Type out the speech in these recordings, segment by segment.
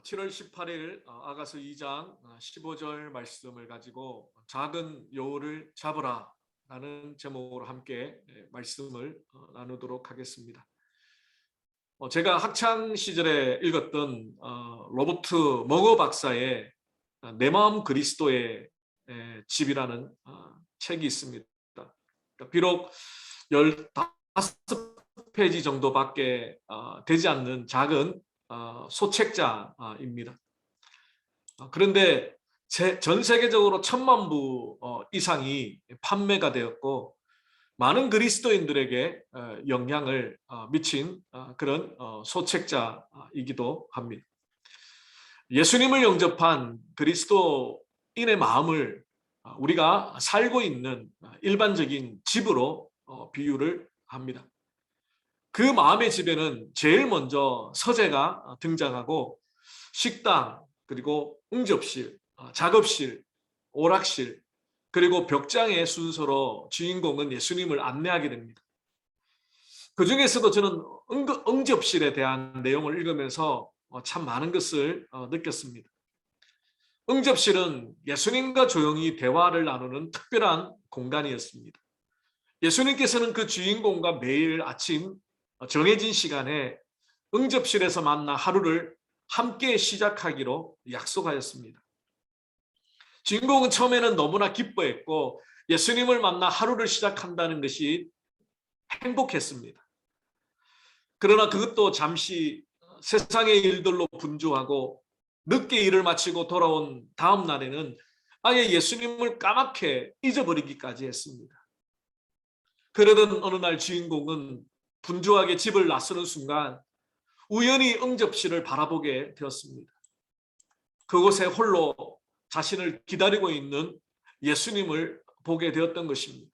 7월 18일 아가서 2장 15절 말씀을 가지고 작은 여우를 잡으라 라는 제목으로 함께 말씀을 나누도록 하겠습니다. 제가 학창 시절에 읽었던 로버트 머거 박사의 내 마음 그리스도의 집이라는 책이 있습니다. 비록 15페이지 정도밖에 되지 않는 작은 소책자입니다. 그런데 전 세계적으로 1,000만 부 이상이 판매가 되었고 많은 그리스도인들에게 영향을 미친 그런 소책자이기도 합니다. 예수님을 영접한 그리스도인의 마음을 우리가 살고 있는 일반적인 집으로 비유를 합니다. 그 마음의 집에는 제일 먼저 서재가 등장하고 식당, 그리고 응접실, 작업실, 오락실, 그리고 벽장의 순서로 주인공은 예수님을 안내하게 됩니다. 그 중에서도 저는 응접실에 대한 내용을 읽으면서 참 많은 것을 느꼈습니다. 응접실은 예수님과 조용히 대화를 나누는 특별한 공간이었습니다. 예수님께서는 그 주인공과 매일 아침 정해진 시간에 응접실에서 만나 하루를 함께 시작하기로 약속하였습니다. 주인공은 처음에는 너무나 기뻐했고 예수님을 만나 하루를 시작한다는 것이 행복했습니다. 그러나 그것도 잠시 세상의 일들로 분주하고 늦게 일을 마치고 돌아온 다음 날에는 아예 예수님을 까맣게 잊어버리기까지 했습니다. 그러던 어느 날 주인공은 분주하게 집을 나서는 순간 우연히 응접실을 바라보게 되었습니다. 그곳에 홀로 자신을 기다리고 있는 예수님을 보게 되었던 것입니다.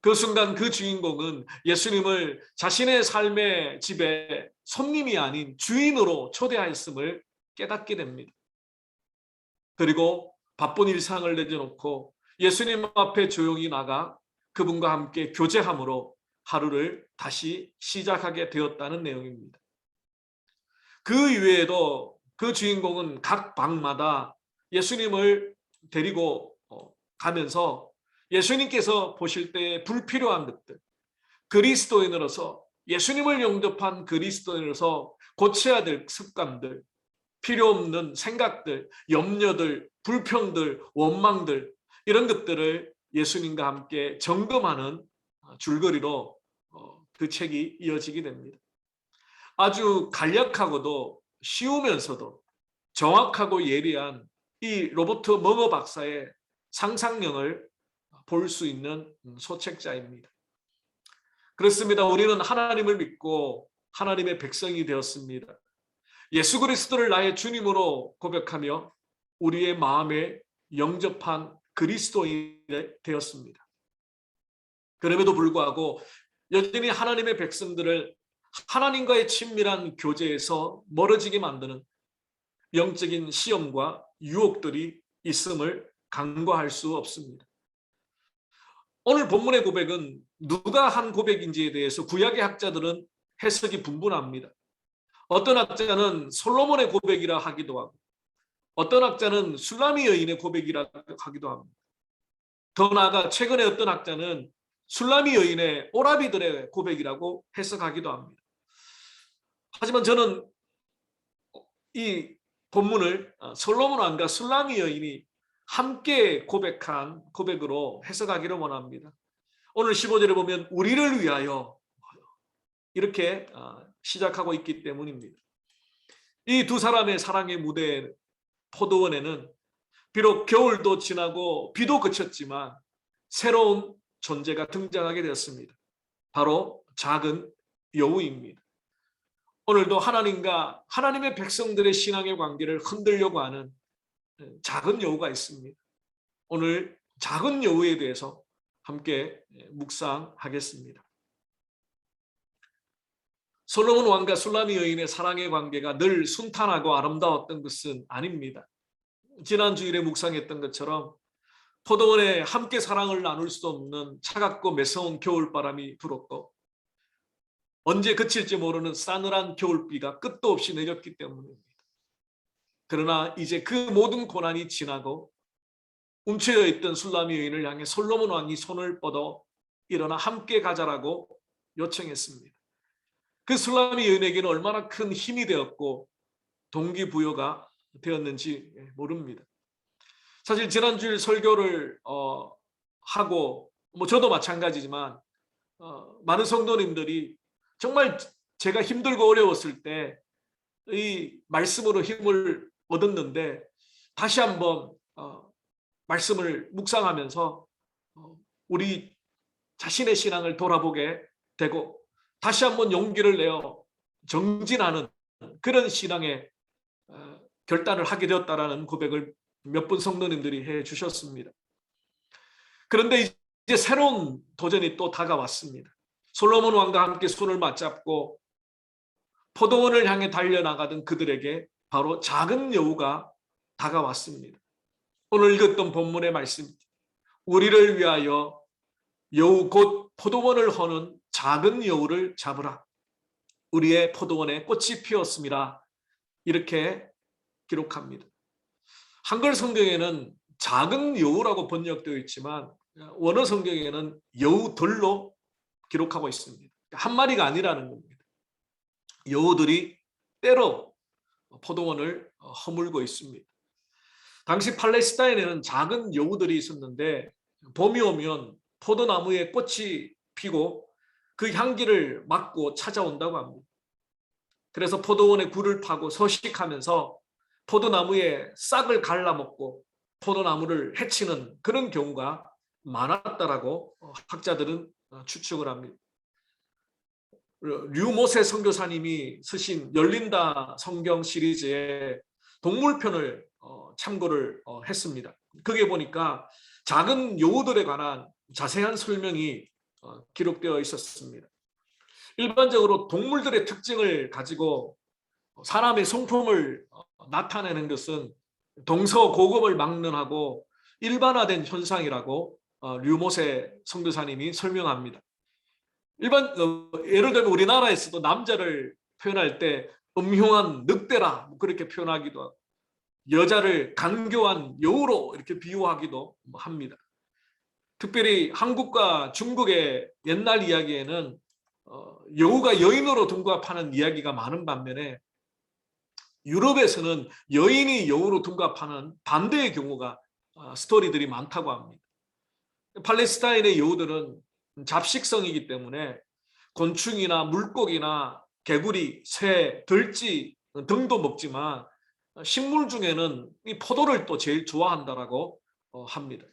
그 순간 그 주인공은 예수님을 자신의 삶의 집에 손님이 아닌 주인으로 초대하였음을 깨닫게 됩니다. 그리고 바쁜 일상을 내려놓고 예수님 앞에 조용히 나가 그분과 함께 교제함으로 하루를 다시 시작하게 되었다는 내용입니다. 그 이외에도 그 주인공은 각 방마다 예수님을 데리고 가면서 예수님께서 보실 때 불필요한 것들, 그리스도인으로서 예수님을 영접한 그리스도인으로서 고쳐야 될 습관들, 필요 없는 생각들, 염려들, 불평들, 원망들 이런 것들을 예수님과 함께 점검하는 줄거리로 그 책이 이어지게 됩니다. 아주 간략하고도 쉬우면서도 정확하고 예리한 이 로버트 머거 박사의 상상력을 볼 수 있는 소책자입니다. 그렇습니다. 우리는 하나님을 믿고 하나님의 백성이 되었습니다. 예수 그리스도를 나의 주님으로 고백하며 우리의 마음에 영접한 그리스도인이 되었습니다. 그럼에도 불구하고 여전히 하나님의 백성들을 하나님과의 친밀한 교제에서 멀어지게 만드는 영적인 시험과 유혹들이 있음을 간과할 수 없습니다. 오늘 본문의 고백은 누가 한 고백인지에 대해서 구약의 학자들은 해석이 분분합니다. 어떤 학자는 솔로몬의 고백이라 하기도 하고 어떤 학자는 술라미 여인의 고백이라 하기도 합니다. 더 나아가 최근에 어떤 학자는 술라미 여인의 오라비들의 고백이라고 해석하기도 합니다. 하지만 저는 이 본문을 솔로몬 왕과 술라미 여인이 함께 고백한 고백으로 해석하기를 원합니다. 오늘 15절에 보면 우리를 위하여 이렇게 시작하고 있기 때문입니다. 이 두 사람의 사랑의 무대 포도원에는 비록 겨울도 지나고 비도 그쳤지만 새로운 존재가 등장하게 되었습니다. 바로 작은 여우입니다. 오늘도 하나님과 하나님의 백성들의 신앙의 관계를 흔들려고 하는 작은 여우가 있습니다. 오늘 작은 여우에 대해서 함께 묵상하겠습니다. 솔로몬 왕과 술라미 여인의 사랑의 관계가 늘 순탄하고 아름다웠던 것은 아닙니다. 지난 주일에 묵상했던 것처럼 포도원에 함께 사랑을 나눌 수 없는 차갑고 매서운 겨울바람이 불었고 언제 그칠지 모르는 싸늘한 겨울비가 끝도 없이 내렸기 때문입니다. 그러나 이제 그 모든 고난이 지나고 움츠려 있던 술라미 여인을 향해 솔로몬 왕이 손을 뻗어 일어나 함께 가자라고 요청했습니다. 그 술라미 여인에게는 얼마나 큰 힘이 되었고 동기부여가 되었는지 모릅니다. 사실 지난주일 설교를 하고 저도 마찬가지지만 많은 성도님들이 정말 제가 힘들고 어려웠을 때 이 말씀으로 힘을 얻었는데 다시 한번 말씀을 묵상하면서 우리 자신의 신앙을 돌아보게 되고 다시 한번 용기를 내어 정진하는 그런 신앙의 결단을 하게 되었다라는 고백을 몇 분 성도님들이 해 주셨습니다. 그런데 이제 새로운 도전이 또 다가왔습니다. 솔로몬 왕과 함께 손을 맞잡고 포도원을 향해 달려나가던 그들에게 바로 작은 여우가 다가왔습니다. 오늘 읽었던 본문의 말씀, 우리를 위하여 여우 곧 포도원을 허는 작은 여우를 잡으라. 우리의 포도원에 꽃이 피었습니다. 이렇게 기록합니다. 한글 성경에는 작은 여우라고 번역되어 있지만 원어 성경에는 여우들로 기록하고 있습니다. 한 마리가 아니라는 겁니다. 여우들이 때로 포도원을 허물고 있습니다. 당시 팔레스타인에는 작은 여우들이 있었는데 봄이 오면 포도나무에 꽃이 피고 그 향기를 맡고 찾아온다고 합니다. 그래서 포도원에 굴을 파고 서식하면서 포도나무에 싹을 갈라먹고 포도나무를 해치는 그런 경우가 많았다라고 학자들은 추측을 합니다. 류모세 선교사님이 쓰신 열린다 성경 시리즈의 동물편을 참고를 했습니다. 거기에 보니까 작은 여우들에 관한 자세한 설명이 기록되어 있었습니다. 일반적으로 동물들의 특징을 가지고 사람의 성품을 나타내는 것은 동서고금을 막론하고 일반화된 현상이라고 류모세 선교사님이 설명합니다. 예를 들면 우리나라에서도 남자를 표현할 때 음흉한 늑대라 그렇게 표현하기도 하고 여자를 간교한 여우로 이렇게 비유하기도 합니다. 특별히 한국과 중국의 옛날 이야기에는 여우가 여인으로 둔갑하는 이야기가 많은 반면에 유럽에서는 여인이 여우로 둔갑하는 반대의 경우가 스토리들이 많다고 합니다. 팔레스타인의 여우들은 잡식성이기 때문에 곤충이나 물고기나 개구리, 새, 들쥐 등도 먹지만 식물 중에는 이 포도를 또 제일 좋아한다라고 합니다.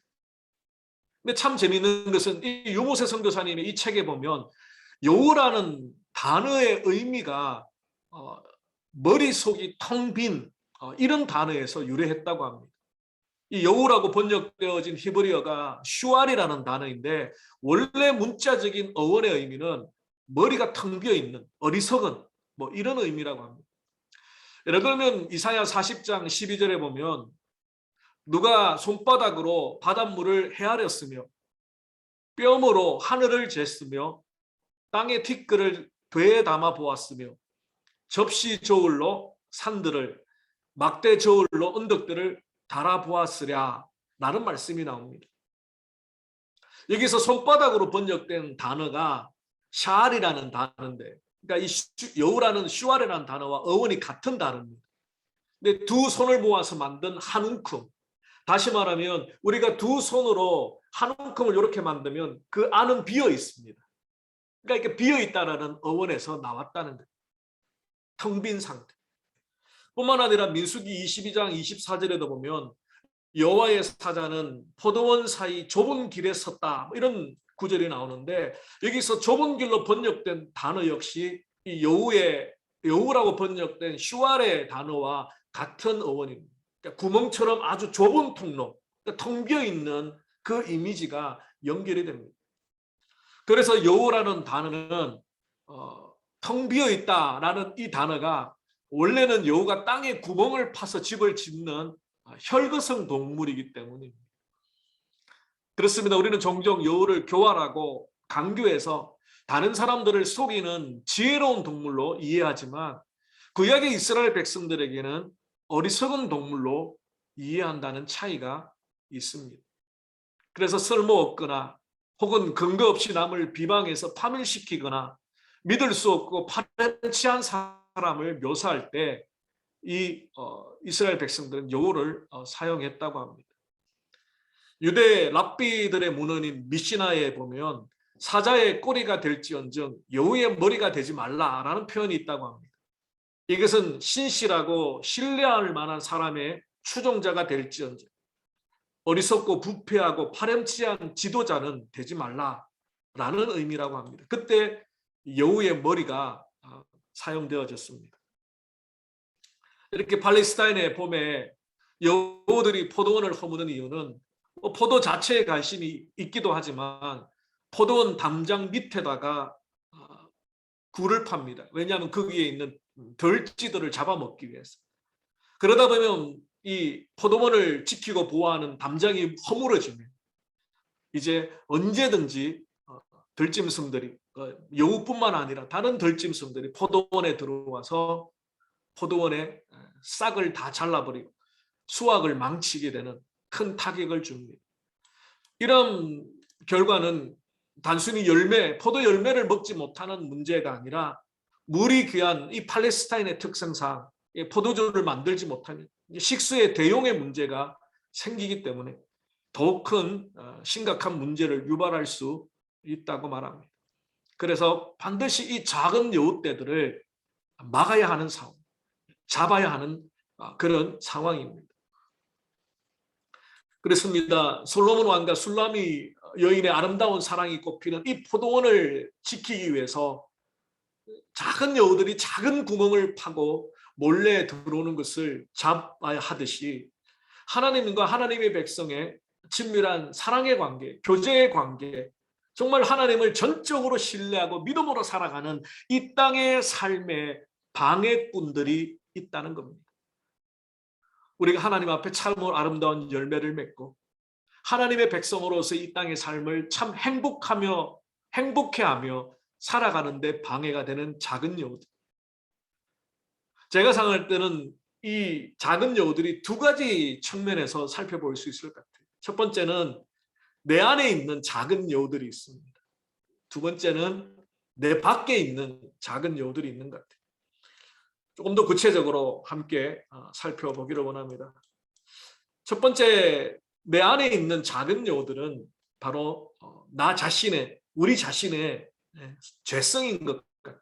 근데 참 재미있는 것은 이 유모세 선교사님의 이 책에 보면 여우라는 단어의 의미가 머릿속이 텅 빈 이런 단어에서 유래했다고 합니다. 이 여우라고 번역되어진 히브리어가 슈알이라는 단어인데 원래 문자적인 어원의 의미는 머리가 텅 비어 있는 어리석은 이런 의미라고 합니다. 예를 들면 이사야 40장 12절에 보면 누가 손바닥으로 바닷물을 헤아렸으며 뼘으로 하늘을 쟀으며 땅의 티끌을 되에 담아 보았으며 접시 저울로 산들을 막대 저울로 언덕들을 달아보았으랴 라는 말씀이 나옵니다. 여기서 손바닥으로 번역된 단어가 샤알이라는 단어인데 그러니까 이 여우라는 슈알이라는 단어와 어원이 같은 단어입니다. 근데 두 손을 모아서 만든 한 움큼, 다시 말하면 우리가 두 손으로 한 움큼을 이렇게 만들면 그 안은 비어 있습니다. 그러니까 이렇게 비어 있다라는 어원에서 나왔다는 거예요. 텅 빈 상태. 뿐만 아니라 민수기 22장 24절에도 보면 여호와의 사자는 포도원 사이 좁은 길에 섰다 이런 구절이 나오는데 여기서 좁은 길로 번역된 단어 역시 이 여우라고 번역된 슈알의 단어와 같은 어원입니다. 그러니까 구멍처럼 아주 좁은 통로, 그러니까 텅 비어 있는 그 이미지가 연결이 됩니다. 그래서 여우라는 단어는 텅 비어 있다라는 이 단어가 원래는 여우가 땅에 구멍을 파서 집을 짓는 혈거성 동물이기 때문입니다. 그렇습니다. 우리는 종종 여우를 교활하고 강교해서 다른 사람들을 속이는 지혜로운 동물로 이해하지만 구약의 이스라엘 백성들에게는 어리석은 동물로 이해한다는 차이가 있습니다. 그래서 쓸모없거나 혹은 근거 없이 남을 비방해서 파멸시키거나 믿을 수 없고 파렴치한 사람을 묘사할 때 이 이스라엘 백성들은 여호를 사용했다고 합니다. 유대 랍비들의 문헌인 미시나에 보면 사자의 꼬리가 될지언정 여우의 머리가 되지 말라라는 표현이 있다고 합니다. 이것은 신실하고 신뢰할 만한 사람의 추종자가 될지언정 어리석고 부패하고 파렴치한 지도자는 되지 말라라는 의미라고 합니다. 그때 여우의 머리가 사용되어졌습니다. 이렇게 팔레스타인의 봄에 여우들이 포도원을 허무는 이유는 포도 자체에 관심이 있기도 하지만 포도원 담장 밑에다가 굴을 팝니다. 왜냐하면 그 위에 있는 덜지들을 잡아먹기 위해서. 그러다 보면 이 포도원을 지키고 보호하는 담장이 허물어지면 이제 언제든지 들짐승들이 여우뿐만 아니라 다른 들짐승들이 포도원에 들어와서 포도원의 싹을 다 잘라버리고 수확을 망치게 되는 큰 타격을 줍니다. 이런 결과는 단순히 포도 열매를 먹지 못하는 문제가 아니라 물이 귀한 이 팔레스타인의 특성상 포도주를 만들지 못하면 식수의 대용의 문제가 생기기 때문에 더욱 큰 심각한 문제를 유발할 수 있다고 말합니다. 그래서 반드시 이 작은 여우떼들을 막아야 하는 상황, 잡아야 하는 그런 상황입니다. 그렇습니다. 솔로몬 왕과 술라미 여인의 아름다운 사랑이 꼽히는 이 포도원을 지키기 위해서 작은 여우들이 작은 구멍을 파고 몰래 들어오는 것을 잡아야 하듯이 하나님과 하나님의 백성의 친밀한 사랑의 관계, 교제의 관계, 정말 하나님을 전적으로 신뢰하고 믿음으로 살아가는 이 땅의 삶의 방해꾼들이 있다는 겁니다. 우리가 하나님 앞에 참으로 아름다운 열매를 맺고 하나님의 백성으로서 이 땅의 삶을 참 행복해하며 살아가는데 방해가 되는 작은 여우들. 제가 생각할 때는 이 작은 여우들이 두 가지 측면에서 살펴볼 수 있을 것 같아요. 첫 번째는 내 안에 있는 작은 여우들이 있습니다. 두 번째는 내 밖에 있는 작은 여우들이 있는 것 같아요. 조금 더 구체적으로 함께 살펴보기를 원합니다. 첫 번째, 내 안에 있는 작은 여우들은 바로 우리 자신의 죄성인 것 같아요.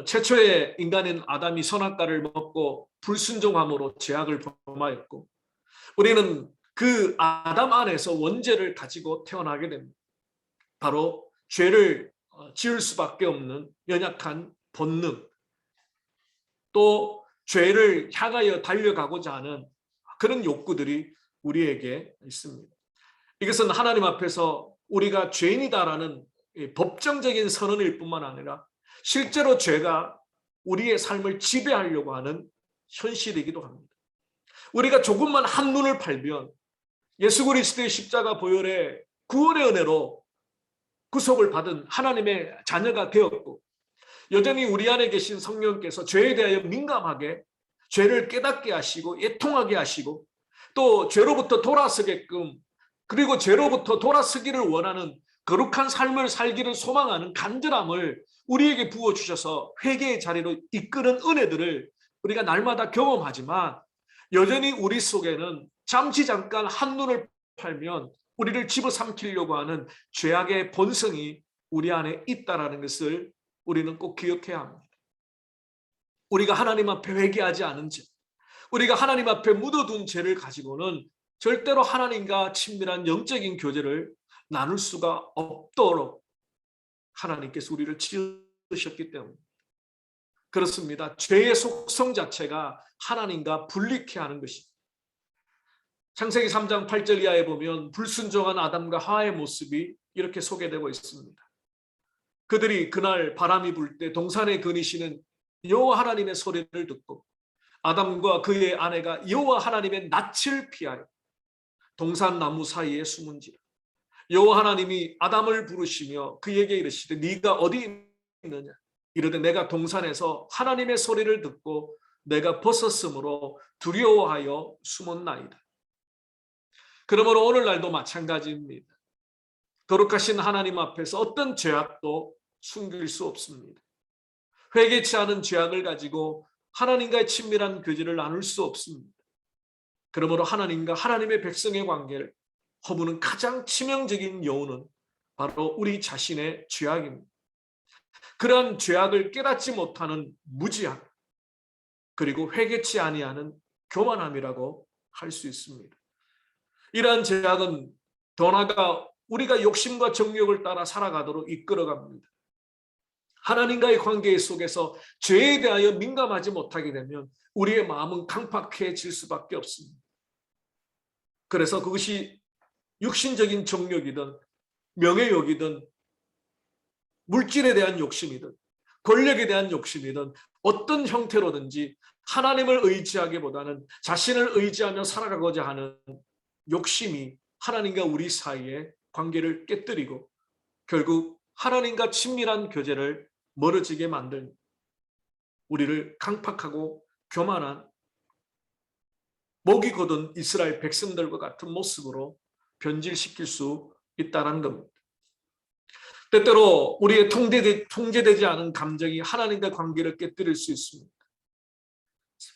최초의 인간인 아담이 선악과를 먹고 불순종함으로 죄악을 범하였고 우리는 그 아담 안에서 원죄를 가지고 태어나게 됩니다. 바로 죄를 지을 수밖에 없는 연약한 본능, 또 죄를 향하여 달려가고자 하는 그런 욕구들이 우리에게 있습니다. 이것은 하나님 앞에서 우리가 죄인이다라는 법정적인 선언일 뿐만 아니라 실제로 죄가 우리의 삶을 지배하려고 하는 현실이기도 합니다. 우리가 조금만 한눈을 팔면 예수 그리스도의 십자가 보혈의 구원의 은혜로 구속을 받은 하나님의 자녀가 되었고 여전히 우리 안에 계신 성령께서 죄에 대하여 민감하게 죄를 깨닫게 하시고 애통하게 하시고 또 죄로부터 돌아서게끔 그리고 죄로부터 돌아서기를 원하는 거룩한 삶을 살기를 소망하는 간절함을 우리에게 부어주셔서 회개의 자리로 이끄는 은혜들을 우리가 날마다 경험하지만 여전히 우리 속에는 잠시 잠깐 한눈을 팔면 우리를 집어삼키려고 하는 죄악의 본성이 우리 안에 있다는 것을 우리는 꼭 기억해야 합니다. 우리가 하나님 앞에 회개하지 않은 죄, 우리가 하나님 앞에 묻어둔 죄를 가지고는 절대로 하나님과 친밀한 영적인 교제를 나눌 수가 없도록 하나님께서 우리를 지으셨기 때문입니다. 그렇습니다. 죄의 속성 자체가 하나님과 분리케 하는 것입니다. 창세기 3장 8절 이하에 보면 불순종한 아담과 하와의 모습이 이렇게 소개되고 있습니다. 그들이 그날 바람이 불 때 동산에 거니시는 여호와 하나님의 소리를 듣고 아담과 그의 아내가 여호와 하나님의 낯을 피하여 동산 나무 사이에 숨은지라. 여호와 하나님이 아담을 부르시며 그에게 이르시되 네가 어디 있느냐. 이르되 내가 동산에서 하나님의 소리를 듣고 내가 벗었으므로 두려워하여 숨었나이다. 그러므로 오늘날도 마찬가지입니다. 거룩하신 하나님 앞에서 어떤 죄악도 숨길 수 없습니다. 회개치 않은 죄악을 가지고 하나님과의 친밀한 교제를 나눌 수 없습니다. 그러므로 하나님과 하나님의 백성의 관계를 허무는 가장 치명적인 여우는 바로 우리 자신의 죄악입니다. 그러한 죄악을 깨닫지 못하는 무지함, 그리고 회개치 아니하는 교만함이라고 할 수 있습니다. 이러한 죄악은 더 나아가 우리가 욕심과 정욕을 따라 살아가도록 이끌어갑니다. 하나님과의 관계 속에서 죄에 대하여 민감하지 못하게 되면 우리의 마음은 강팍해질 수밖에 없습니다. 그래서 그것이 육신적인 정욕이든 명예욕이든 물질에 대한 욕심이든 권력에 대한 욕심이든 어떤 형태로든지 하나님을 의지하기보다는 자신을 의지하며 살아가고자 하는 욕심이 하나님과 우리 사이의 관계를 깨뜨리고 결국 하나님과 친밀한 교제를 멀어지게 만든, 우리를 강팍하고 교만한 목이 곧은 이스라엘 백성들과 같은 모습으로 변질시킬 수 있다는 겁니다. 때때로 우리의 통제되지 않은 감정이 하나님과 관계를 깨뜨릴 수 있습니다.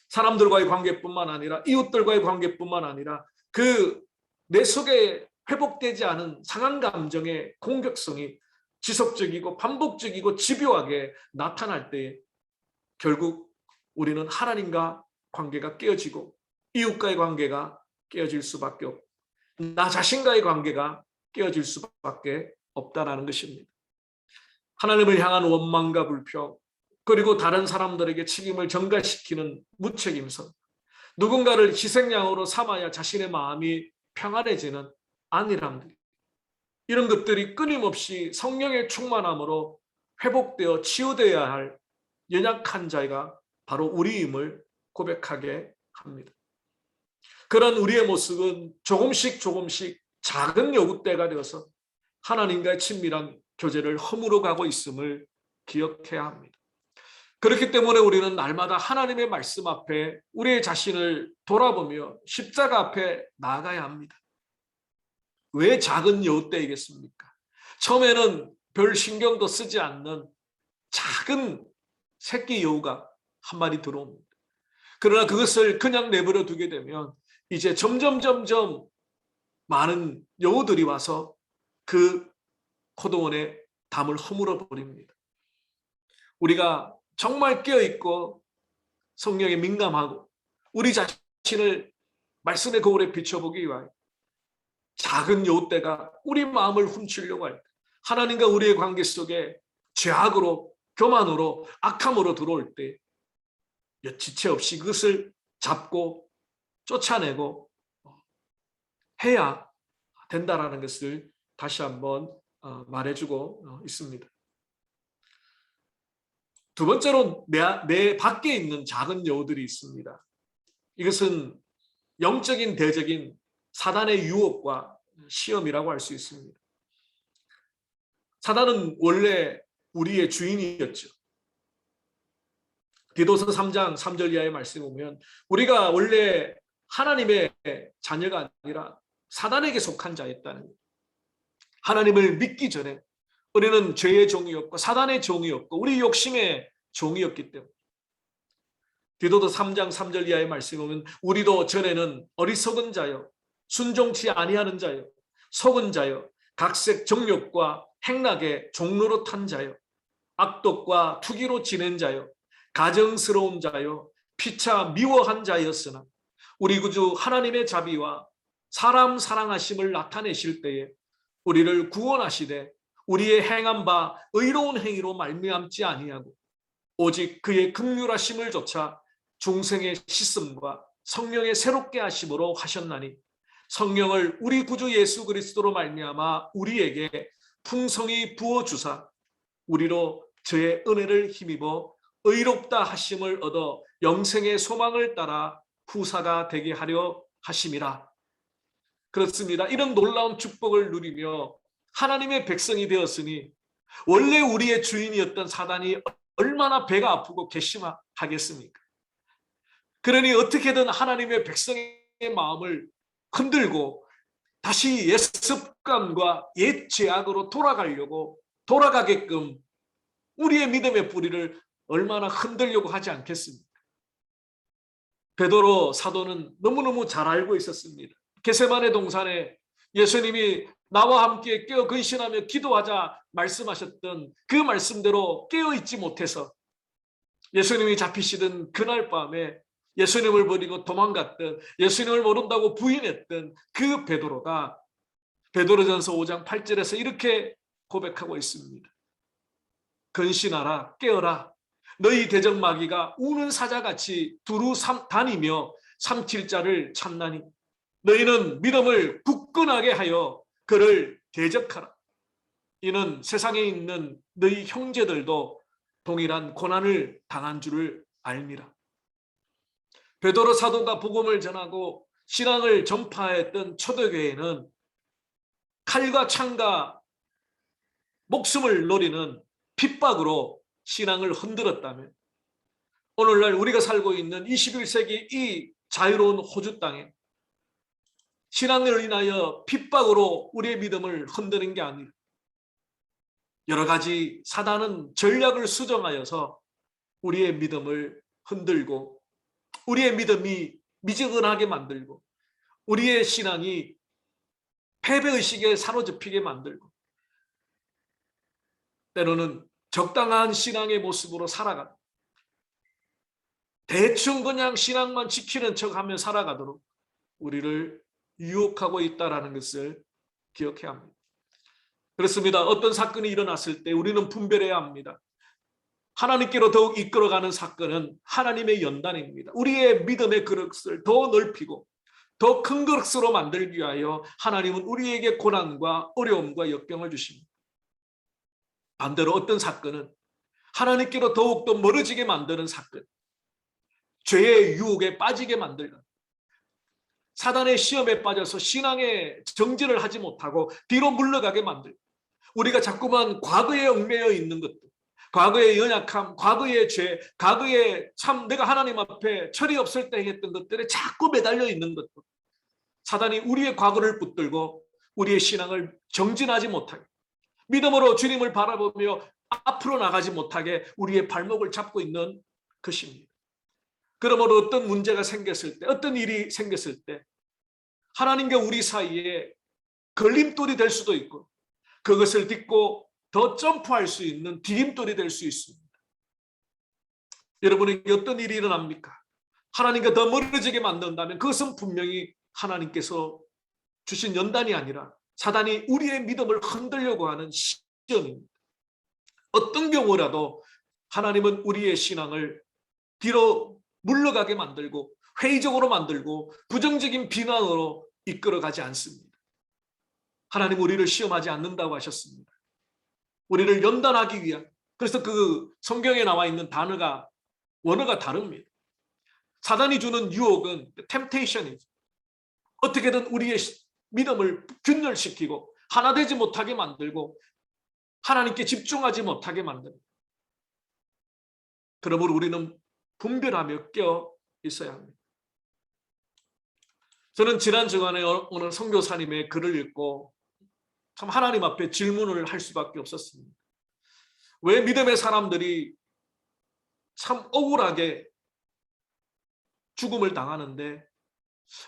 사람들과의 관계뿐만 아니라 이웃들과의 관계뿐만 아니라 그 내 속에 회복되지 않은 상한 감정의 공격성이 지속적이고 반복적이고 집요하게 나타날 때 결국 우리는 하나님과 관계가 깨어지고 이웃과의 관계가 깨어질 수밖에 없고 나 자신과의 관계가 깨어질 수밖에 없다라는 것입니다. 하나님을 향한 원망과 불평, 그리고 다른 사람들에게 책임을 전가시키는 무책임성, 누군가를 희생양으로 삼아야 자신의 마음이 평안해지는 안일함들, 이런 것들이 끊임없이 성령의 충만함으로 회복되어 치유되어야 할 연약한 자가 바로 우리임을 고백하게 합니다. 그런 우리의 모습은 조금씩 작은 요구대가 되어서 하나님과의 친밀한 교제를 허물어 가고 있음을 기억해야 합니다. 그렇기 때문에 우리는 날마다 하나님의 말씀 앞에 우리의 자신을 돌아보며 십자가 앞에 나아가야 합니다. 왜 작은 여우떼이겠습니까? 처음에는 별 신경도 쓰지 않는 작은 새끼 여우가 한 마리 들어옵니다. 그러나 그것을 그냥 내버려 두게 되면 이제 점점 많은 여우들이 와서 그 포도원의 담을 허물어 버립니다. 우리가 정말 깨어있고 성령에 민감하고 우리 자신을 말씀의 거울에 비춰보기 위하여 작은 여우떼가 우리 마음을 훔치려고 할 때, 하나님과 우리의 관계 속에 죄악으로, 교만으로, 악함으로 들어올 때 지체 없이 그것을 잡고 쫓아내고 해야 된다라는 것을 다시 한번 말해주고 있습니다. 두 번째로 내 밖에 있는 작은 여우들이 있습니다. 이것은 영적인 대적인 사단의 유혹과 시험이라고 할 수 있습니다. 사단은 원래 우리의 주인이었죠. 디도서 3장 3절 이하의 말씀을 보면 우리가 원래 하나님의 자녀가 아니라 사단에게 속한 자였다는 거예요. 하나님을 믿기 전에 우리는 죄의 종이었고 사단의 종이었고 우리 욕심의 종이었기 때문에 디도서 3장 3절 이하의 말씀을 보면 우리도 전에는 어리석은 자요 순종치 아니하는 자요 속은 자요 각색 정욕과 행락의 종로로 탄 자요 악독과 투기로 지낸 자요 가정스러운 자요 피차 미워한 자였으나 우리 구주 하나님의 자비와 사람 사랑하심을 나타내실 때에 우리를 구원하시되 우리의 행한 바 의로운 행위로 말미암지 아니하고 오직 그의 긍휼하심을 조차 중생의 씻음과 성령의 새롭게 하심으로 하셨나니 성령을 우리 구주 예수 그리스도로 말미암아 우리에게 풍성히 부어주사 우리로 저의 은혜를 힘입어 의롭다 하심을 얻어 영생의 소망을 따라 후사가 되게 하려 하심이라. 그렇습니다. 이런 놀라운 축복을 누리며 하나님의 백성이 되었으니 원래 우리의 주인이었던 사단이 얼마나 배가 아프고 괘씸하겠습니까? 그러니 어떻게든 하나님의 백성의 마음을 흔들고 다시 옛 습관과 옛 죄악으로 돌아가게끔 우리의 믿음의 뿌리를 얼마나 흔들려고 하지 않겠습니까? 베드로 사도는 너무너무 잘 알고 있었습니다. 겟세마네 동산에 예수님이 나와 함께 깨어 근신하며 기도하자 말씀하셨던 그 말씀대로 깨어 있지 못해서 예수님이 잡히시던 그날 밤에 예수님을 버리고 도망갔던, 예수님을 모른다고 부인했던 그 베드로가 베드로전서 5장 8절에서 이렇게 고백하고 있습니다. 근신하라, 깨어라. 너희 대적마귀가 우는 사자같이 두루 다니며 삼킬 자를 찾나니 너희는 믿음을 굳건하게 하여 그를 대적하라. 이는 세상에 있는 너희 형제들도 동일한 고난을 당한 줄을 알미라. 베드로 사도가 복음을 전하고 신앙을 전파했던 초대교회는 칼과 창과 목숨을 노리는 핍박으로 신앙을 흔들었다면 오늘날 우리가 살고 있는 21세기 이 자유로운 호주 땅에 신앙을 인하여 핍박으로 우리의 믿음을 흔드는 게 아니라 여러 가지 사단은 전략을 수정하여서 우리의 믿음을 흔들고 우리의 믿음이 미지근하게 만들고 우리의 신앙이 패배의식에 사로잡히게 만들고 때로는 적당한 신앙의 모습으로 살아가고 대충 그냥 신앙만 지키는 척하며 살아가도록 우리를 유혹하고 있다는 것을 기억해야 합니다. 그렇습니다. 어떤 사건이 일어났을 때 우리는 분별해야 합니다. 하나님께로 더욱 이끌어가는 사건은 하나님의 연단입니다. 우리의 믿음의 그릇을 더 넓히고 더 큰 그릇으로 만들기 위하여 하나님은 우리에게 고난과 어려움과 역경을 주십니다. 반대로 어떤 사건은 하나님께로 더욱더 멀어지게 만드는 사건, 죄의 유혹에 빠지게 만들는, 사단의 시험에 빠져서 신앙의 정진을 하지 못하고 뒤로 물러가게 만들고 우리가 자꾸만 과거에 얽매여 있는 것들, 과거의 연약함, 과거의 죄, 과거에 참 내가 하나님 앞에 철이 없을 때 했던 것들에 자꾸 매달려 있는 것들, 사단이 우리의 과거를 붙들고 우리의 신앙을 정진하지 못하게, 믿음으로 주님을 바라보며 앞으로 나가지 못하게 우리의 발목을 잡고 있는 것입니다. 그러므로 어떤 문제가 생겼을 때, 어떤 일이 생겼을 때 하나님과 우리 사이에 걸림돌이 될 수도 있고 그것을 딛고 더 점프할 수 있는 디딤돌이 될 수 있습니다. 여러분에게 어떤 일이 일어납니까? 하나님과 더 멀어지게 만든다면 그것은 분명히 하나님께서 주신 연단이 아니라 사단이 우리의 믿음을 흔들려고 하는 시험입니다. 어떤 경우라도 하나님은 우리의 신앙을 뒤로 물러가게 만들고 회의적으로 만들고 부정적인 비난으로 이끌어가지 않습니다. 하나님 우리를 시험하지 않는다고 하셨습니다. 우리를 연단하기 위한, 그래서 그 성경에 나와 있는 원어가 다릅니다. 사단이 주는 유혹은 temptation이죠. 어떻게든 우리의 믿음을 균열시키고 하나 되지 못하게 만들고 하나님께 집중하지 못하게 만듭니다. 그러므로 우리는 분별하며 깨어 있어야 합니다. 저는 지난 주간에 어느 선교사님의 글을 읽고 참 하나님 앞에 질문을 할 수밖에 없었습니다. 왜 믿음의 사람들이 참 억울하게 죽음을 당하는데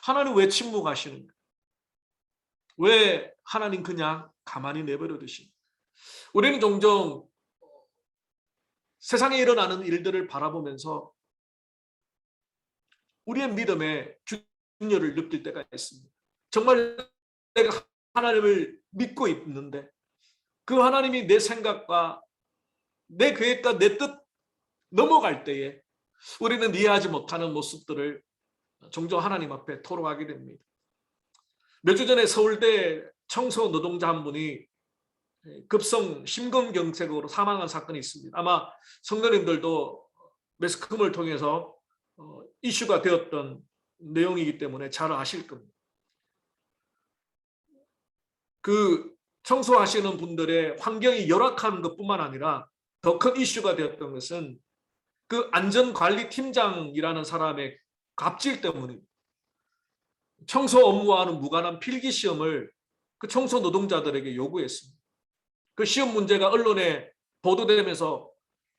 하나님 왜 침묵하시는가? 왜 하나님 그냥 가만히 내버려 두십니까? 우리는 종종 세상에 일어나는 일들을 바라보면서 우리의 믿음에 균열을 느낄 때가 있습니다. 정말 내가 하나님을 믿고 있는데 그 하나님이 내 생각과 내 계획과 내 뜻 넘어갈 때에 우리는 이해하지 못하는 모습들을 종종 하나님 앞에 토로하게 됩니다. 몇 주 전에 서울대 청소 노동자 한 분이 급성 심근경색으로 사망한 사건이 있습니다. 아마 성도님들도 매스컴을 통해서 이슈가 되었던 내용이기 때문에 잘 아실 겁니다. 그 청소하시는 분들의 환경이 열악한 것뿐만 아니라 더 큰 이슈가 되었던 것은 그 안전관리팀장이라는 사람의 갑질 때문입니다. 청소 업무와는 무관한 필기시험을 그 청소 노동자들에게 요구했습니다. 그 시험 문제가 언론에 보도되면서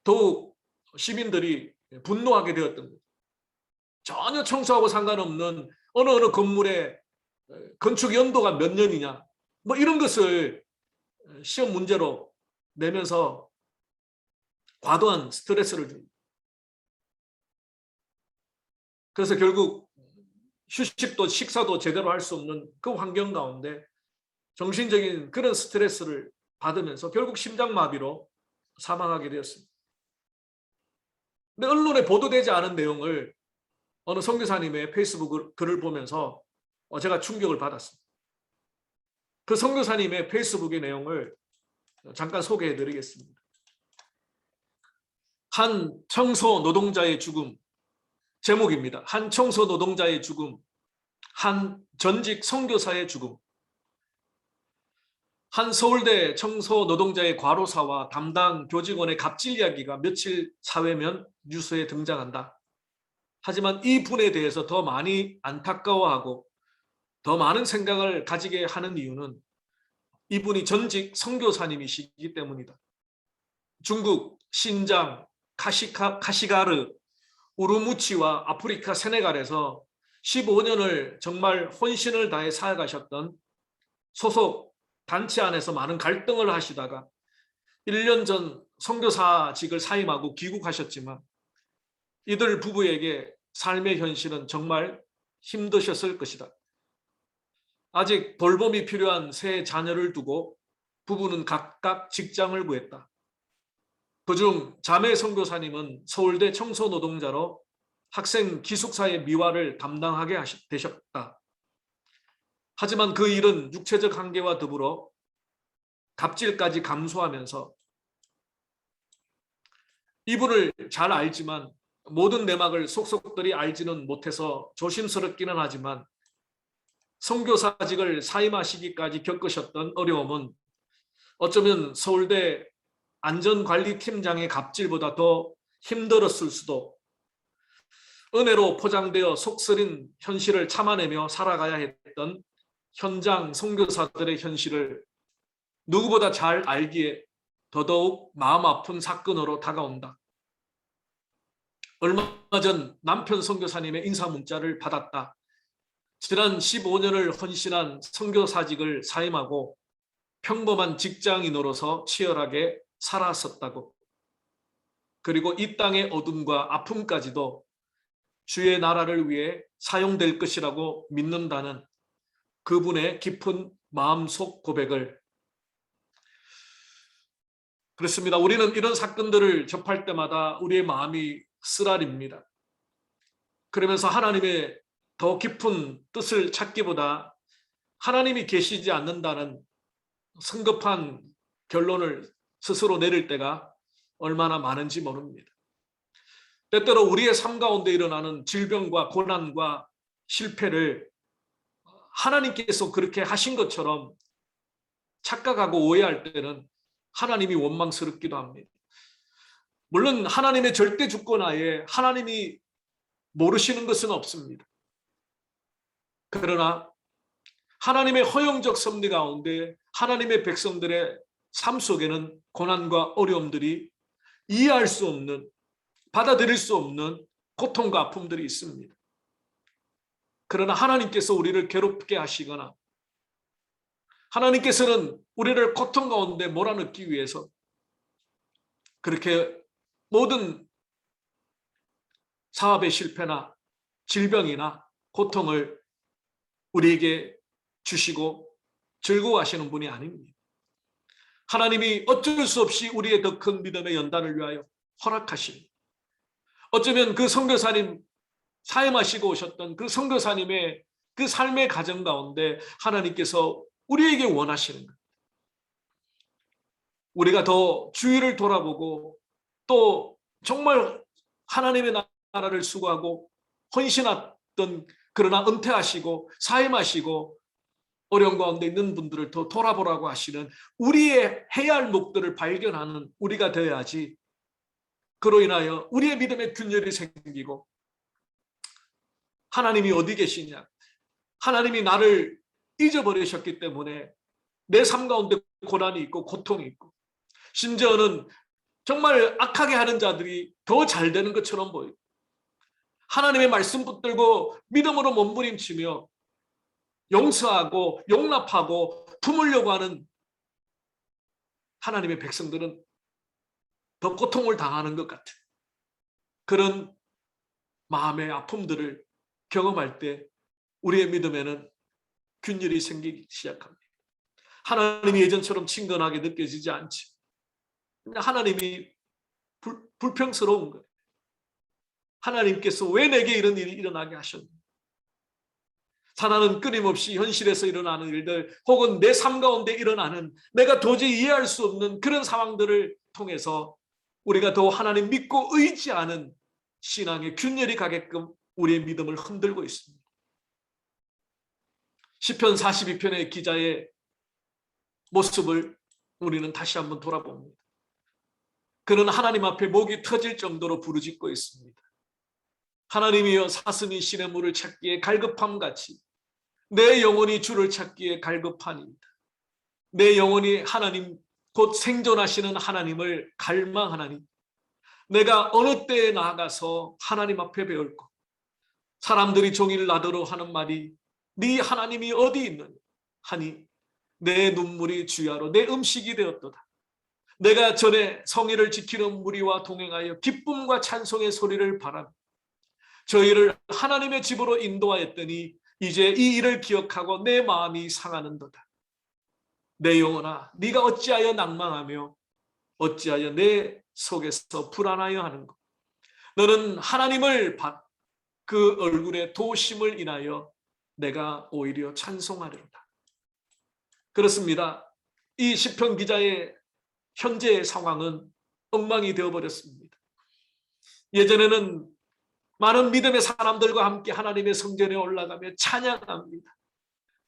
더욱 시민들이 분노하게 되었던 거죠. 전혀 청소하고 상관없는 어느 건물의 건축 연도가 몇 년이냐, 뭐 이런 것을 시험 문제로 내면서 과도한 스트레스를 줍니다. 그래서 결국 휴식도 식사도 제대로 할 수 없는 그 환경 가운데 정신적인 그런 스트레스를 받으면서 결국 심장마비로 사망하게 되었습니다. 근데 언론에 보도되지 않은 내용을 어느 선교사님의 페이스북 글을 보면서 제가 충격을 받았습니다. 그 선교사님의 페이스북의 내용을 잠깐 소개해 드리겠습니다. 한 청소 노동자의 죽음, 제목입니다. 한 청소 노동자의 죽음, 한 전직 선교사의 죽음. 한 서울대 청소 노동자의 과로사와 담당 교직원의 갑질 이야기가 며칠 사회면 뉴스에 등장한다. 하지만 이 분에 대해서 더 많이 안타까워하고 더 많은 생각을 가지게 하는 이유는 이분이 전직 선교사님이시기 때문이다. 중국, 신장, 카시가르, 우르무치와 아프리카 세네갈에서 15년을 정말 혼신을 다해 살아가셨던 소속 단체 안에서 많은 갈등을 하시다가 1년 전 선교사직을 사임하고 귀국하셨지만 이들 부부에게 삶의 현실은 정말 힘드셨을 것이다. 아직 돌봄이 필요한 세 자녀를 두고 부부는 각각 직장을 구했다. 그중 자매 선교사님은 서울대 청소노동자로 학생 기숙사의 미화를 담당하게 되셨다. 하지만 그 일은 육체적 한계와 더불어 갑질까지 감수하면서 이분을 잘 알지만 모든 내막을 속속들이 알지는 못해서 조심스럽기는 하지만 선교사직을 사임하시기까지 겪으셨던 어려움은 어쩌면 서울대 안전관리팀장의 갑질보다 더 힘들었을 수도, 은혜로 포장되어 속쓰린 현실을 참아내며 살아가야 했던 현장 선교사들의 현실을 누구보다 잘 알기에 더더욱 마음 아픈 사건으로 다가온다. 얼마 전 남편 선교사님의 인사 문자를 받았다. 지난 15년을 헌신한 선교사직을 사임하고 평범한 직장인으로서 치열하게 살았었다고. 그리고 이 땅의 어둠과 아픔까지도 주의 나라를 위해 사용될 것이라고 믿는다는 그분의 깊은 마음속 고백을. 그렇습니다. 우리는 이런 사건들을 접할 때마다 우리의 마음이 쓰라립니다. 그러면서 하나님의 더 깊은 뜻을 찾기보다 하나님이 계시지 않는다는 성급한 결론을 스스로 내릴 때가 얼마나 많은지 모릅니다. 때때로 우리의 삶 가운데 일어나는 질병과 고난과 실패를 하나님께서 그렇게 하신 것처럼 착각하고 오해할 때는 하나님이 원망스럽기도 합니다. 물론 하나님의 절대 주권하에 하나님이 모르시는 것은 없습니다. 그러나 하나님의 허용적 섭리 가운데 하나님의 백성들의 삶 속에는 고난과 어려움들이 이해할 수 없는, 받아들일 수 없는 고통과 아픔들이 있습니다. 그러나 하나님께서 우리를 괴롭게 하시거나 하나님께서는 우리를 고통 가운데 몰아넣기 위해서 그렇게 모든 사업의 실패나 질병이나 고통을 우리에게 주시고 즐거워하시는 분이 아닙니다. 하나님이 어쩔 수 없이 우리의 더 큰 믿음의 연단을 위하여 허락하십니다. 어쩌면 그 선교사님 사임하시고 오셨던 그 선교사님의 그 삶의 가정 가운데 하나님께서 우리에게 원하시는 것. 우리가 더 주위를 돌아보고 또 정말 하나님의 나라를 수고하고 헌신했던, 그러나 은퇴하시고 사임하시고 어려운 가운데 있는 분들을 더 돌아보라고 하시는, 우리의 해야 할 목들을 발견하는 우리가 되어야지 그로 인하여 우리의 믿음의 균열이 생기고 하나님이 어디 계시냐? 하나님이 나를 잊어버리셨기 때문에 내 삶 가운데 고난이 있고 고통이 있고, 심지어는 정말 악하게 하는 자들이 더 잘 되는 것처럼 보이고, 하나님의 말씀 붙들고 믿음으로 몸부림치며 용서하고 용납하고 품으려고 하는 하나님의 백성들은 더 고통을 당하는 것 같은 그런 마음의 아픔들을 경험할 때 우리의 믿음에는 균열이 생기기 시작합니다. 하나님이 예전처럼 친근하게 느껴지지 않지. 하나님이 불평스러운 거예요. 하나님께서 왜 내게 이런 일이 일어나게 하셨는가? 사단은 끊임없이 현실에서 일어나는 일들 혹은 내 삶 가운데 일어나는 내가 도저히 이해할 수 없는 그런 상황들을 통해서 우리가 더 하나님 믿고 의지하는 신앙의 균열이 가게끔 우리의 믿음을 흔들고 있습니다. 시편 42편의 기자의 모습을 우리는 다시 한번 돌아봅니다. 그는 하나님 앞에 목이 터질 정도로 부르짖고 있습니다. 하나님이여, 사슴이 시냇물을 찾기에 갈급함같이 내 영혼이 주를 찾기에 갈급하니이다. 내 영혼이 하나님 곧 생존하시는 하나님을 갈망하나니 내가 어느 때에 나아가서 하나님 앞에 배울고, 사람들이 종일 나더러 하는 말이 네 하나님이 어디 있느냐 하니 내 눈물이 주야로 내 음식이 되었도다. 내가 전에 성의를 지키는 무리와 동행하여 기쁨과 찬송의 소리를 바라며 저희를 하나님의 집으로 인도하였더니 이제 이 일을 기억하고 내 마음이 상하는도다. 내 영혼아, 네가 어찌하여 낭망하며 어찌하여 내 속에서 불안하여 하는가? 너는 하나님을 그 얼굴의 도심을 인하여 내가 오히려 찬송하리로다. 그렇습니다. 이 시편 기자의 현재의 상황은 엉망이 되어버렸습니다. 예전에는 많은 믿음의 사람들과 함께 하나님의 성전에 올라가며 찬양합니다.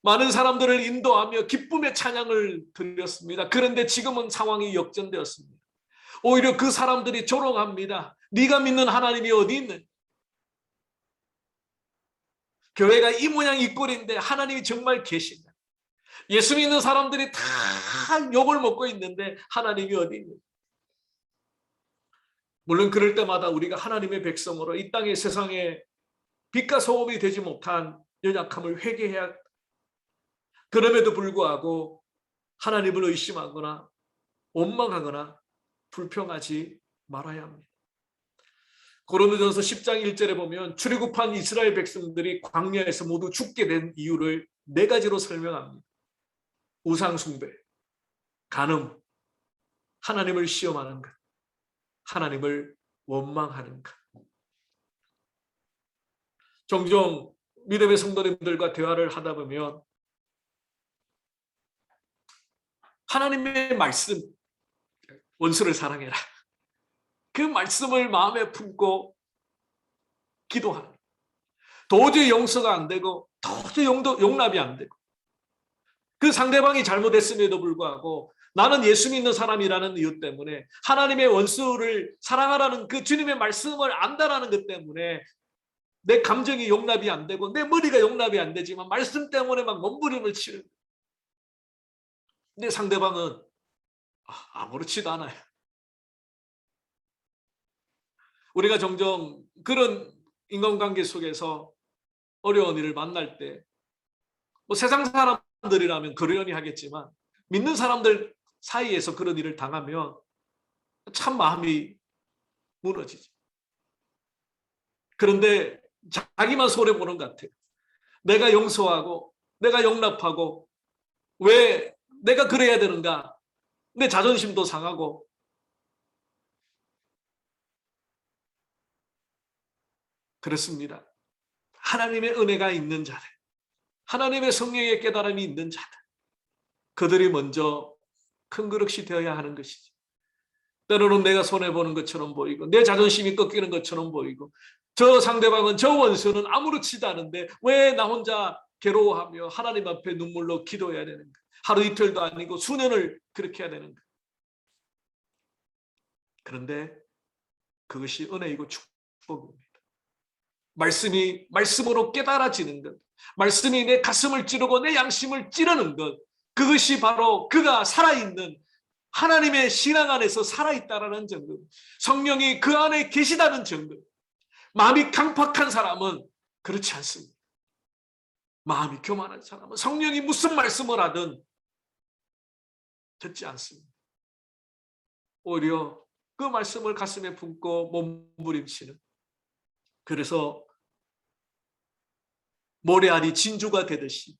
많은 사람들을 인도하며 기쁨의 찬양을 드렸습니다. 그런데 지금은 상황이 역전되었습니다. 오히려 그 사람들이 조롱합니다. 네가 믿는 하나님이 어디 있느냐? 교회가 이 모양 이 꼴인데 하나님이 정말 계시냐? 예수 믿는 사람들이 다 욕을 먹고 있는데 하나님이 어디 있느냐? 물론 그럴 때마다 우리가 하나님의 백성으로 이 땅의 세상에 빛과 소금이 되지 못한 연약함을 회개해야, 그럼에도 불구하고 하나님을 의심하거나 원망하거나 불평하지 말아야 합니다. 고린도전서 10장 1절에 보면 출애굽한 이스라엘 백성들이 광야에서 모두 죽게 된 이유를 4가지로 설명합니다. 우상 숭배, 간음, 하나님을 시험하는 것, 하나님을 원망하는 것. 종종 믿음의 성도님들과 대화를 하다 보면 하나님의 말씀, 원수를 사랑해라, 그 말씀을 마음에 품고 기도하는, 도저히 용서가 안 되고 도저히 용납이 안 되고, 그 상대방이 잘못했음에도 불구하고 나는 예수 믿는 사람이라는 이유 때문에 하나님의 원수를 사랑하라는 그 주님의 말씀을 안다라는 것 때문에 내 감정이 용납이 안 되고 내 머리가 용납이 안 되지만 말씀 때문에 막 몸부림을 치는, 내 상대방은 아무렇지도 않아요. 우리가 종종 그런 인간관계 속에서 어려운 일을 만날 때, 뭐 세상 사람들이라면 그러려니 하겠지만 믿는 사람들 사이에서 그런 일을 당하면 참 마음이 무너지죠. 그런데 자기만 손해보는 것 같아요. 내가 용서하고 내가 용납하고 왜 내가 그래야 되는가? 내 자존심도 상하고. 그렇습니다. 하나님의 은혜가 있는 자들, 하나님의 성령의 깨달음이 있는 자들, 그들이 먼저 큰 그릇이 되어야 하는 것이죠. 때로는 내가 손해보는 것처럼 보이고 내 자존심이 꺾이는 것처럼 보이고 저 상대방은, 저 원수는 아무렇지도 않은데 왜 나 혼자 괴로워하며 하나님 앞에 눈물로 기도해야 되는가? 하루 이틀도 아니고 수년을 그렇게 해야 되는가? 그런데 그것이 은혜이고 축복입니다. 말씀이 말씀으로 깨달아지는 것, 말씀이 내 가슴을 찌르고 내 양심을 찌르는 것, 그것이 바로 그가 살아있는 하나님의 신앙 안에서 살아있다라는 증거, 성령이 그 안에 계시다는 증거. 마음이 강팍한 사람은 그렇지 않습니다. 마음이 교만한 사람은 성령이 무슨 말씀을 하든 듣지 않습니다. 오히려 그 말씀을 가슴에 품고 몸부림치는, 그래서 모래알이 진주가 되듯이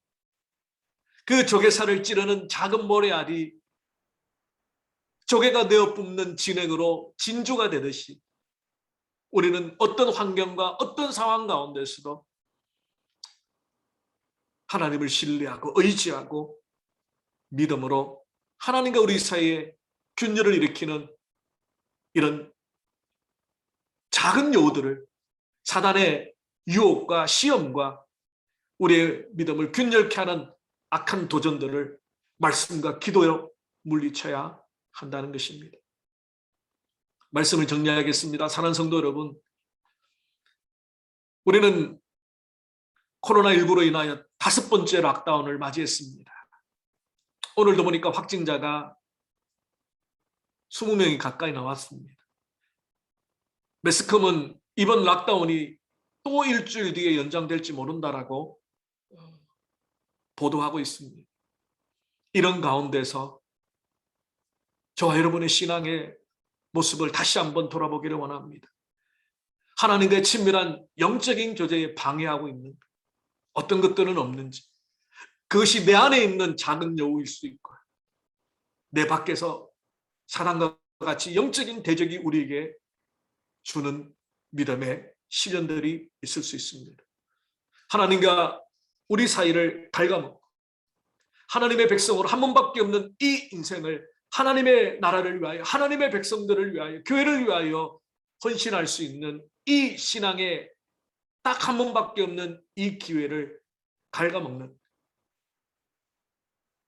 그 조개살을 찌르는 작은 모래알이 조개가 되어 뿜는 진액으로 진주가 되듯이 우리는 어떤 환경과 어떤 상황 가운데서도 하나님을 신뢰하고 의지하고 믿음으로 하나님과 우리 사이에 균열을 일으키는 이런 작은 여우들을, 사단의 유혹과 시험과 우리의 믿음을 균열케 하는 악한 도전들을 말씀과 기도로 물리쳐야 한다는 것입니다. 말씀을 정리하겠습니다. 사랑하는 성도 여러분, 우리는 코로나19로 인하여 5번째 락다운을 맞이했습니다. 오늘도 보니까 확진자가 20명이 가까이 나왔습니다. 매스컴은 이번 락다운이 또 일주일 뒤에 연장될지 모른다라고 보도하고 있습니다. 이런 가운데서 저와 여러분의 신앙의 모습을 다시 한번 돌아보기를 원합니다. 하나님과의 친밀한 영적인 교제에 방해하고 있는 어떤 것들은 없는지, 그것이 내 안에 있는 작은 여우일 수 있고 내 밖에서 사단과 같이 영적인 대적이 우리에게 주는 믿음의 시련들이 있을 수 있습니다. 하나님과 우리 사이를 갉아먹고 하나님의 백성으로 한 번밖에 없는 이 인생을 하나님의 나라를 위하여, 하나님의 백성들을 위하여, 교회를 위하여 헌신할 수 있는 이 신앙의 딱 한 번밖에 없는 이 기회를 갉아먹는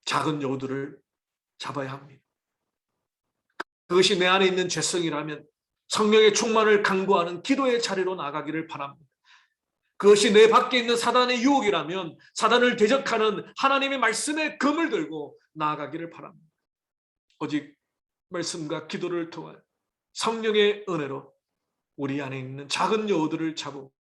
작은 여우들을 잡아야 합니다. 그것이 내 안에 있는 죄성이라면 성령의 충만을 강구하는 기도의 자리로 나가기를 바랍니다. 그것이 내 밖에 있는 사단의 유혹이라면 사단을 대적하는 하나님의 말씀의 검을 들고 나아가기를 바랍니다. 오직 말씀과 기도를 통한 성령의 은혜로 우리 안에 있는 작은 여우들을 잡고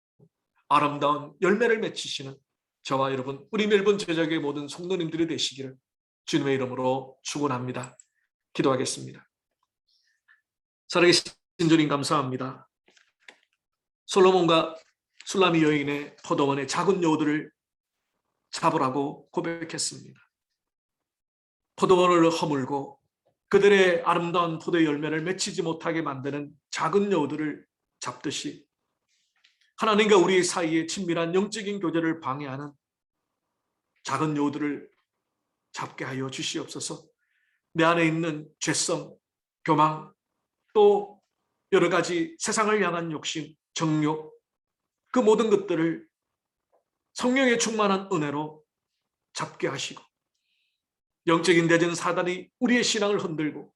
아름다운 열매를 맺히시는 저와 여러분, 우리 멜번 제자교회 모든 성도님들이 되시기를 주님의 이름으로 축원합니다. 기도하겠습니다. 살아계신 주님 감사합니다. 솔로몬과 술라미 여인의 포도원의 작은 여우들을 잡으라고 고백했습니다. 포도원을 허물고 그들의 아름다운 포도의 열매를 맺히지 못하게 만드는 작은 여우들을 잡듯이 하나님과 우리 사이에 친밀한 영적인 교제를 방해하는 작은 여우들을 잡게 하여 주시옵소서. 내 안에 있는 죄성, 교망, 또 여러 가지 세상을 향한 욕심, 정욕, 그 모든 것들을 성령의 충만한 은혜로 잡게 하시고 영적인 대전 사단이 우리의 신앙을 흔들고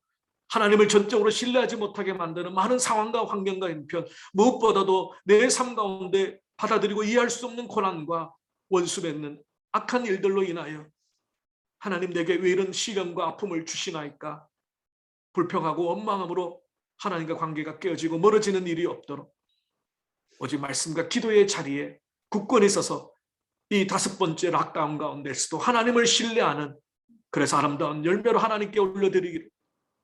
하나님을 전적으로 신뢰하지 못하게 만드는 많은 상황과 환경과 형편, 무엇보다도 내 삶 가운데 받아들이고 이해할 수 없는 고난과 원수 맺는 악한 일들로 인하여 하나님 내게 왜 이런 시련과 아픔을 주시나이까 불평하고 원망함으로 하나님과 관계가 깨어지고 멀어지는 일이 없도록 오직 말씀과 기도의 자리에 굳건히 서서 이 5번째 락다운 가운데서도 하나님을 신뢰하는, 그래서 아름다운 열매로 하나님께 올려드리기를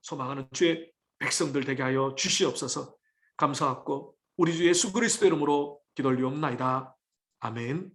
소망하는 주의 백성들 되게 하여 주시옵소서. 감사하고 우리 주 예수 그리스도 이름으로 기도를 드리옵나이다. 아멘.